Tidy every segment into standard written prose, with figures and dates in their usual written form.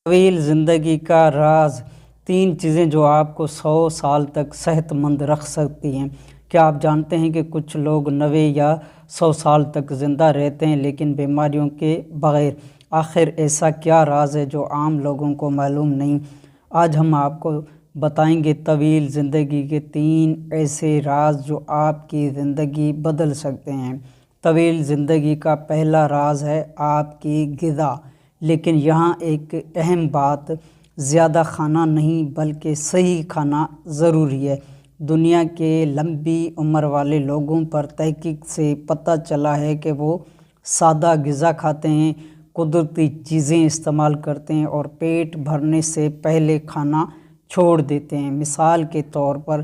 طویل زندگی کا راز 3 چیزیں جو آپ کو 100 سال تک صحت مند رکھ سکتی ہیں۔ کیا آپ جانتے ہیں کہ کچھ لوگ 90 یا 100 سال تک زندہ رہتے ہیں لیکن بیماریوں کے بغیر؟ آخر ایسا کیا راز ہے جو عام لوگوں کو معلوم نہیں؟ آج ہم آپ کو بتائیں گے طویل زندگی کے 3 ایسے راز جو آپ کی زندگی بدل سکتے ہیں۔ طویل زندگی کا پہلا راز ہے آپ کی غذا۔ لیکن یہاں ایک اہم بات، زیادہ کھانا نہیں بلکہ صحیح کھانا ضروری ہے۔ دنیا کے لمبی عمر والے لوگوں پر تحقیق سے پتہ چلا ہے کہ وہ سادہ غذا کھاتے ہیں، قدرتی چیزیں استعمال کرتے ہیں اور پیٹ بھرنے سے پہلے کھانا چھوڑ دیتے ہیں۔ مثال کے طور پر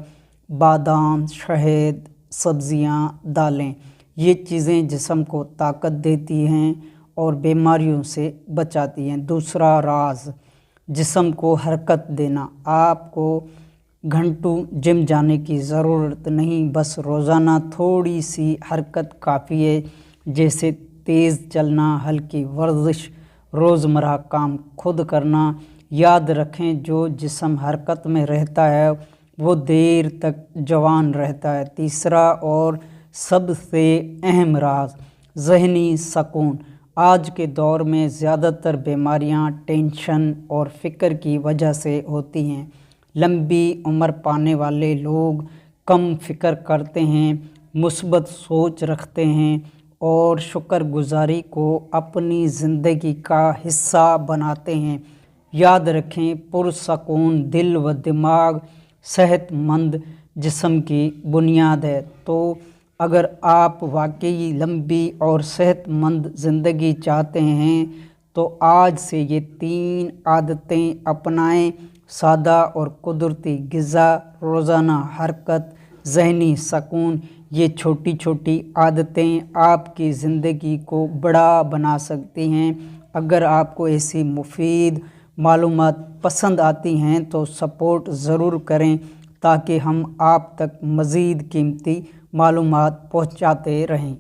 بادام، شہد، سبزیاں، دالیں، یہ چیزیں جسم کو طاقت دیتی ہیں اور بیماریوں سے بچاتی ہیں۔ دوسرا راز، جسم کو حرکت دینا۔ آپ کو گھنٹوں جم جانے کی ضرورت نہیں، بس روزانہ تھوڑی سی حرکت کافی ہے، جیسے تیز چلنا، ہلکی ورزش، روزمرہ کام خود کرنا۔ یاد رکھیں جو جسم حرکت میں رہتا ہے وہ دیر تک جوان رہتا ہے۔ تیسرا اور سب سے اہم راز، ذہنی سکون۔ آج کے دور میں زیادہ تر بیماریاں ٹینشن اور فکر کی وجہ سے ہوتی ہیں۔ لمبی عمر پانے والے لوگ کم فکر کرتے ہیں، مثبت سوچ رکھتے ہیں اور شکر گزاری کو اپنی زندگی کا حصہ بناتے ہیں۔ یاد رکھیں پرسکون دل و دماغ صحت مند جسم کی بنیاد ہے۔ تو اگر آپ واقعی لمبی اور صحت مند زندگی چاہتے ہیں تو آج سے یہ 3 عادتیں اپنائیں۔ سادہ اور قدرتی غذا، روزانہ حرکت، ذہنی سکون۔ یہ چھوٹی چھوٹی عادتیں آپ کی زندگی کو بڑا بنا سکتی ہیں۔ اگر آپ کو ایسی مفید معلومات پسند آتی ہیں تو سپورٹ ضرور کریں تاکہ ہم آپ تک مزید قیمتی معلومات پہنچاتے رہیں۔